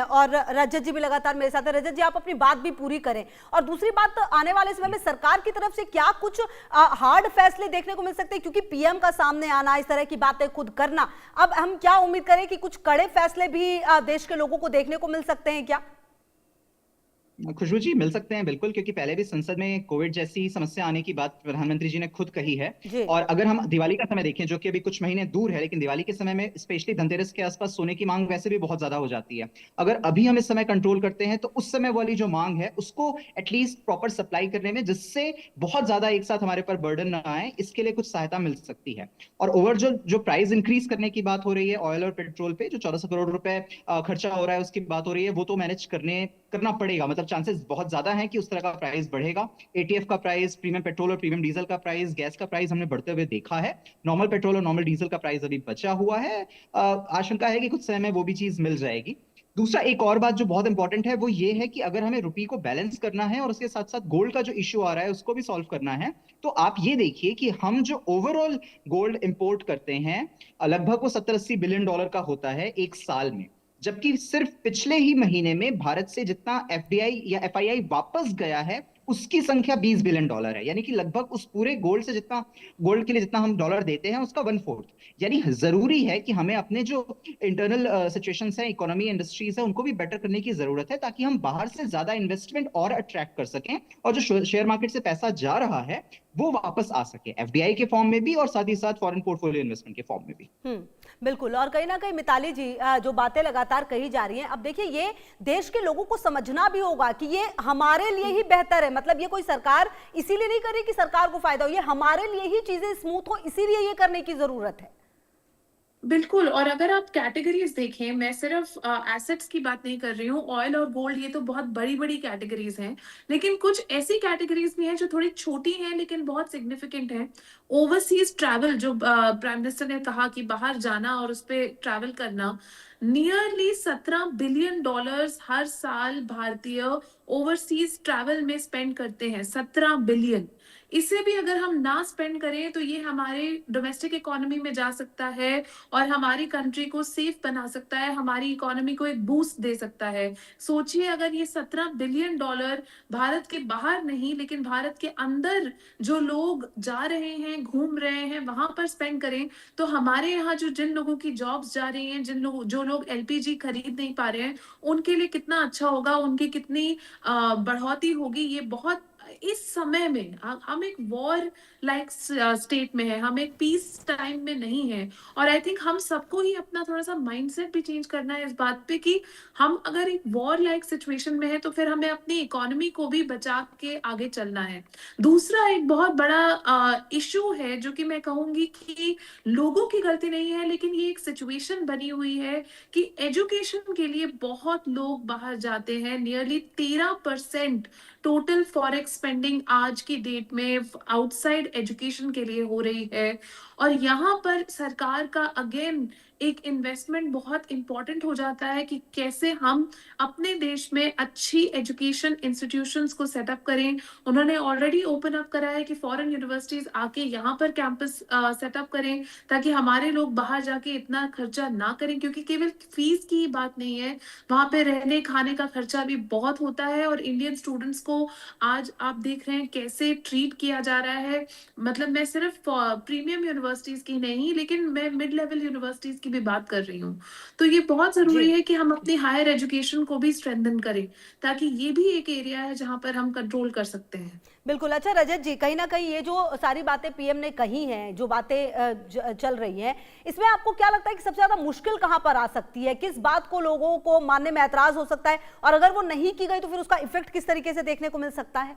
और रजत जी भी लगातार मेरे साथ है। रजत जी, आप अपनी बात भी पूरी करें। और दूसरी बात, आने वाले समय में सरकार की तरफ से क्या कुछ हार्ड फैसले देखने को मिल सकते हैं, क्योंकि पीएम का सामने आना, इस तरह की बातें खुद करना, अब हम क्या उम्मीद करें कि कुछ कड़े फैसले भी देश के लोगों को देखने को मिल सकते हैं क्या? खुशबू जी, मिल सकते हैं बिल्कुल, क्योंकि पहले भी संसद में कोविड जैसी समस्या आने की बात प्रधानमंत्री जी ने खुद कही है। जी। और अगर हम दिवाली का समय देखें, जो कि अभी कुछ महीने दूर है, लेकिन दिवाली के समय में स्पेशली धनतेरस के आसपास सोने की मांग वैसे भी बहुत ज्यादा हो जाती है। अगर अभी हम इस समय कंट्रोल करते हैं तो उस समय वाली जो मांग है उसको एटलीस्ट प्रॉपर सप्लाई करने में, जिससे बहुत ज्यादा एक साथ हमारे पर बर्डन ना आए, इसके लिए कुछ सहायता मिल सकती है। और ओवर जो जो प्राइस इंक्रीज करने की बात हो रही है ऑयल और पेट्रोल पे, जो 1400 करोड़ रुपए खर्चा हो रहा है उसकी बात हो रही है, वो तो मैनेज करना पड़ेगा। मतलब चांसेस बहुत ज्यादा हैं कि उस तरह का प्राइस बढ़ेगा। एटीएफ का प्राइस, प्रीमियम पेट्रोल और प्रीमियम डीजल का प्राइस, गैस का प्राइस हमने बढ़ते हुए देखा है। नॉर्मल पेट्रोल और नॉर्मल डीजल का प्राइस अभी बचा हुआ है। आशंका है कि कुछ समय में वो भी चीज मिल जाएगी। दूसरा, एक और बात जो बहुत इंपॉर्टेंट है वो ये है कि अगर हमें रुपये को बैलेंस करना है और उसके साथ साथ गोल्ड का जो इश्यू आ रहा है उसको भी सॉल्व करना है, तो आप ये देखिए कि हम जो ओवरऑल गोल्ड इंपोर्ट करते हैं, लगभग वो 70-80 बिलियन डॉलर का होता है एक साल में। जबकि सिर्फ पिछले ही महीने में भारत से जितना एफडीआई या एफआईआई वापस गया है उसकी संख्या 20 बिलियन डॉलर है। यानी कि लगभग उस पूरे गोल्ड से जितना, गोल्ड के लिए जितना हम डॉलर देते हैं उसका 1/4। यानी जरूरी है कि हमें अपने जो इंटरनल सिचुएशंस है, इकोनॉमी, इंडस्ट्रीज है, उनको भी बेटर करने की जरूरत है, ताकि हम बाहर से ज्यादा इन्वेस्टमेंट और अट्रैक्ट कर सकें, और जो शेयर मार्केट से पैसा जा रहा है वो वापस आ सके, एफडीआई के फॉर्म में भी और साथ ही साथ फॉरेन पोर्टफोलियो इन्वेस्टमेंट के फॉर्म में भी। बिल्कुल। और कहीं ना कहीं मिताली जी, जो बातें लगातार कही जा रही हैं, अब देखिए ये देश के लोगों को समझना भी होगा कि ये हमारे लिए ही बेहतर है। मतलब ये कोई सरकार इसीलिए नहीं कर रही कि सरकार को फायदा हो, ये हमारे लिए ही चीजें स्मूथ हो, इसीलिए ये करने की जरूरत है। बिल्कुल। और अगर आप कैटेगरीज देखें, मैं सिर्फ एसेट्स की बात नहीं कर रही हूँ, ऑयल और गोल्ड ये तो बहुत बड़ी बड़ी कैटेगरीज हैं, लेकिन कुछ ऐसी कैटेगरीज भी हैं जो थोड़ी छोटी हैं लेकिन बहुत सिग्निफिकेंट हैं। ओवरसीज ट्रैवल, जो प्राइम मिनिस्टर ने कहा कि बाहर जाना और उस पर ट्रैवल करना, नियरली $17 बिलियन हर साल भारतीय ओवरसीज ट्रैवल में स्पेंड करते हैं। 17 बिलियन। इसे भी अगर हम ना स्पेंड करें तो ये हमारे डोमेस्टिक इकोनॉमी में जा सकता है और हमारी कंट्री को सेफ बना सकता है, हमारी इकोनॉमी को एक बूस्ट दे सकता है। सोचिए, अगर ये $17 बिलियन भारत के बाहर नहीं लेकिन भारत के अंदर जो लोग जा रहे हैं, घूम रहे हैं, वहां पर स्पेंड करें, तो हमारे यहाँ जो जिन लोगों की जॉब्स जा रही हैं, जो लोग एलपीजी खरीद नहीं पा रहे हैं, उनके लिए कितना अच्छा होगा, उनकी कितनी बढ़ोतरी होगी। ये बहुत, इस समय में हम एक वॉर लाइक स्टेट में है, हम एक पीस टाइम में नहीं है। और आई थिंक हम सबको ही अपना थोड़ा सा माइंडसेट भी चेंज करना है इस बात पे कि हम अगर एक वॉर लाइक सिचुएशन में है तो फिर हमें अपनी इकोनॉमी को भी बचा के आगे चलना है। दूसरा एक बहुत बड़ा इशू है जो कि मैं कहूंगी कि लोगों की गलती नहीं है, लेकिन ये एक सिचुएशन बनी हुई है कि एजुकेशन के लिए बहुत लोग बाहर जाते हैं। नियरली 13% टोटल फॉरेक्स स्पेंडिंग आज की डेट में आउटसाइड एजुकेशन के लिए हो रही है। और यहाँ पर सरकार का अगेन एक इन्वेस्टमेंट बहुत इंपॉर्टेंट हो जाता है कि कैसे हम अपने देश में अच्छी एजुकेशन इंस्टीट्यूशंस को सेटअप करें। उन्होंने ऑलरेडी ओपन अप करा है कि फॉरेन यूनिवर्सिटीज आके यहाँ पर कैंपस सेटअप करें, ताकि हमारे लोग बाहर जाके इतना खर्चा ना करें, क्योंकि केवल फीस की ही बात नहीं है, वहां पे रहने खाने का खर्चा भी बहुत होता है। और इंडियन स्टूडेंट्स को आज आप देख रहे हैं कैसे ट्रीट किया जा रहा है। मतलब मैं सिर्फ प्रीमियम यूनिवर्सिटीज की नहीं, लेकिन मैं मिड लेवल यूनिवर्सिटीज की भी बात कर रही हूँ। तो ये बहुत जी जरूरी है कि हम अपनी हायर एजुकेशन को भी स्ट्रेंथन करें, ताकि ये भी एक एरिया है जहां पर हम कंट्रोल कर सकते हैं। बिल्कुल। अच्छा रजत जी, कहीं ना कहीं ये जो सारी बातें पीएम ने कही हैं, जो बातें चल रही हैं, इसमें आपको क्या लगता है कि सबसे ज्यादा मुश्किल कहां पर आ सकती है? किस बात को लोगों को मानने में ऐतराज हो सकता है, और अगर वो नहीं की गई तो फिर उसका इफेक्ट किस तरीके से देखने को मिल सकता है?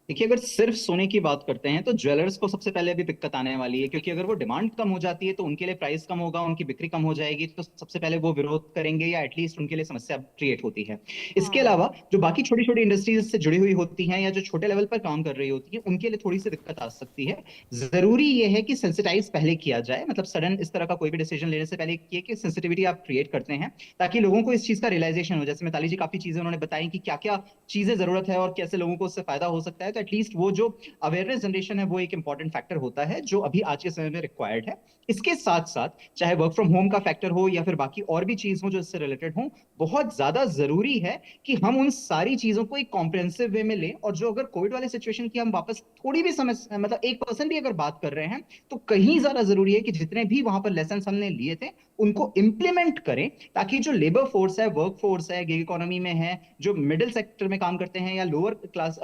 देखिए, अगर सिर्फ सोने की बात करते हैं तो ज्वेलर्स को सबसे पहले अभी दिक्कत आने वाली है, क्योंकि अगर वो डिमांड कम हो जाती है तो उनके लिए प्राइस कम होगा, उनकी बिक्री कम हो जाएगी, तो सबसे पहले वो विरोध करेंगे या एटलीस्ट उनके लिए समस्या क्रिएट होती है। इसके हाँ। अलावा जो बाकी छोटी छोटी इंडस्ट्रीज से जुड़ी हुई होती हैं या जो छोटे लेवल पर काम कर रही होती है, उनके लिए थोड़ी सी दिक्कत आ सकती है। जरूरी ये है कि सेंसिटाइज पहले किया जाए, मतलब सडन इस तरह का कोई भी डिसीजन लेने से पहले किए कि सेंसिटिविटी आप क्रिएट करते हैं, ताकि लोगों को इस चीज का रियलाइजेशन हो। जैसे मिताली जी काफी चीजें उन्होंने बताई कि क्या क्या चीजें जरूरत है और कैसे लोगों को उससे फायदा हो सकता है। तो एटलीस्ट वो जो अवेयरनेस जनरेशन है वो एक इंपॉर्टेंट फैक्टर होता है जो अभी आज के समय में रिक्वायर्ड है। इसके साथ साथ चाहे वर्क फ्रॉम होम का फैक्टर हो या फिर बाकी और भी चीज हो जो इससे रिलेटेड हो, बहुत ज्यादा जरूरी है कि हम उन सारी चीजों को एक कॉम्प्रिहेंसिव वे में लें। और जो अगर कोविड वाले सिचुएशन की हम वापस थोड़ी भी समय मतलब 1% भी अगर बात कर रहे हैं, तो कहीं ज्यादा जरूरी है कि जितने भी वहां पर लेसन हमने लिए थे उनको इम्प्लीमेंट करें, ताकि जो लेबर फोर्स है, वर्क फोर्स है, गिग इकोनॉमी में है, जो मिडिल सेक्टर में काम करते हैं या लोअर क्लास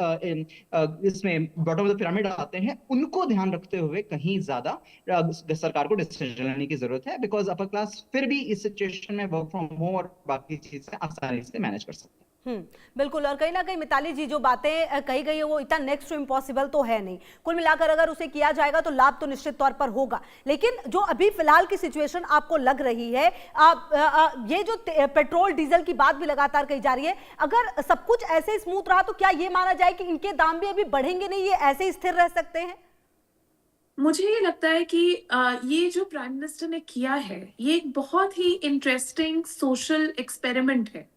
इसमें बॉटम ऑफ द पिरामिड आते हैं, उनको ध्यान रखते हुए कहीं ज्यादा सरकार को डिसीजन लेने की जरूरत है। बिकॉज अपर क्लास फिर भी इस सिचुएशन में वर्क फ्रॉम होम और बाकी चीजें आसानी से मैनेज कर सकते हैं। बिल्कुल। और कहीं ना कहीं मिताली जी जो बातें कही गई है वो इतना नेक्स्ट टू इम्पॉसिबल तो है नहीं। कुल मिलाकर अगर उसे किया जाएगा तो लाभ तो निश्चित तौर पर होगा। लेकिन जो अभी फिलहाल की सिचुएशन आपको लग रही है, ये जो पेट्रोल डीजल की बात भी लगातार कही जा रही है, अगर सब कुछ ऐसे स्मूथ रहा तो क्या ये माना जाए कि इनके दाम भी अभी बढ़ेंगे नहीं, ये ऐसे ही स्थिर रह सकते हैं? मुझे ये लगता है कि ये जो प्राइम मिनिस्टर ने किया है ये एक बहुत ही इंटरेस्टिंग सोशल एक्सपेरिमेंट है।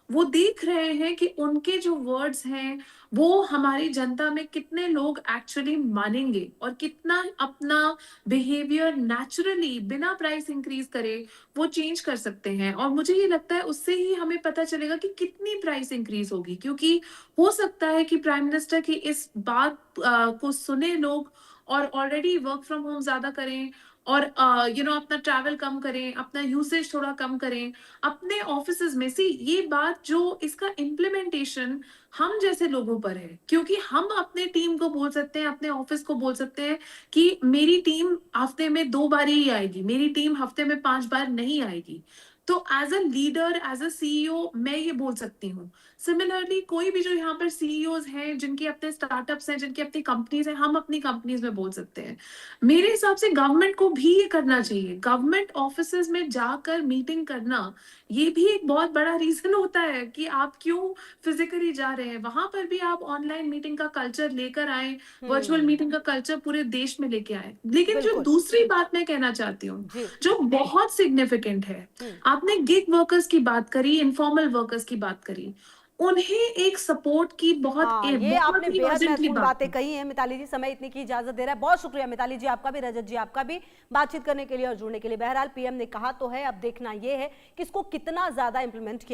वो देख रहे हैं कि उनके जो वर्ड्स हैं वो हमारी जनता में कितने लोग एक्चुअली मानेंगे और कितना अपना बिहेवियर नेचुरली बिना प्राइस इंक्रीज करे वो चेंज कर सकते हैं। और मुझे ये लगता है उससे ही हमें पता चलेगा कि कितनी प्राइस इंक्रीज होगी, क्योंकि हो सकता है कि प्राइम मिनिस्टर की इस बात को सुने लोग और ऑलरेडी वर्क फ्रॉम होम ज्यादा करें और अपना ट्रैवल कम करें, अपना यूसेज थोड़ा कम करें अपने ऑफिसेज में। सी ये बात जो इसका इम्प्लीमेंटेशन हम जैसे लोगों पर है, क्योंकि हम अपने टीम को बोल सकते हैं, अपने ऑफिस को बोल सकते हैं कि मेरी टीम हफ्ते में 2 बार ही आएगी, मेरी टीम हफ्ते में 5 बार नहीं आएगी। तो as a leader, as a CEO मैं ये बोल सकती हूँ। सिमिलरली कोई भी जो यहाँ पर सीईओज हैं जिनके अपने स्टार्टअप्स हैं, जिनकी अपनी कंपनीज हैं, हम अपनी कंपनीज में बोल सकते हैं। मेरे हिसाब से गवर्नमेंट को भी ये करना चाहिए। गवर्नमेंट ऑफिसेज में जाकर मीटिंग करना ये भी एक बहुत बड़ा रीजन होता है कि आप क्यों फिजिकली जा रहे हैं। वहां पर भी आप ऑनलाइन मीटिंग का कल्चर लेकर आए, वर्चुअल मीटिंग का कल्चर पूरे देश में लेके आए। लेकिन जो बिल्कुल दूसरी बात मैं कहना चाहती हूँ जी। जो बहुत सिग्निफिकेंट है, आपने गिग वर्कर्स की बात करी, इनफॉर्मल वर्कर्स की बात करी, उन्हें एक सपोर्ट की बहुत हाँ, ये बहुत आपने ही बेहद अर्जेंटली महत्वपूर्ण बात बातें कही हैं मिताली जी। समय इतनी की इजाजत दे रहा है। बहुत शुक्रिया मिताली जी आपका भी, रजत जी आपका भी, बातचीत करने के लिए और जुड़ने के लिए। बहरहाल पीएम ने कहा तो है, अब देखना ये है कि इसको कितना ज्यादा इंप्लीमेंट किया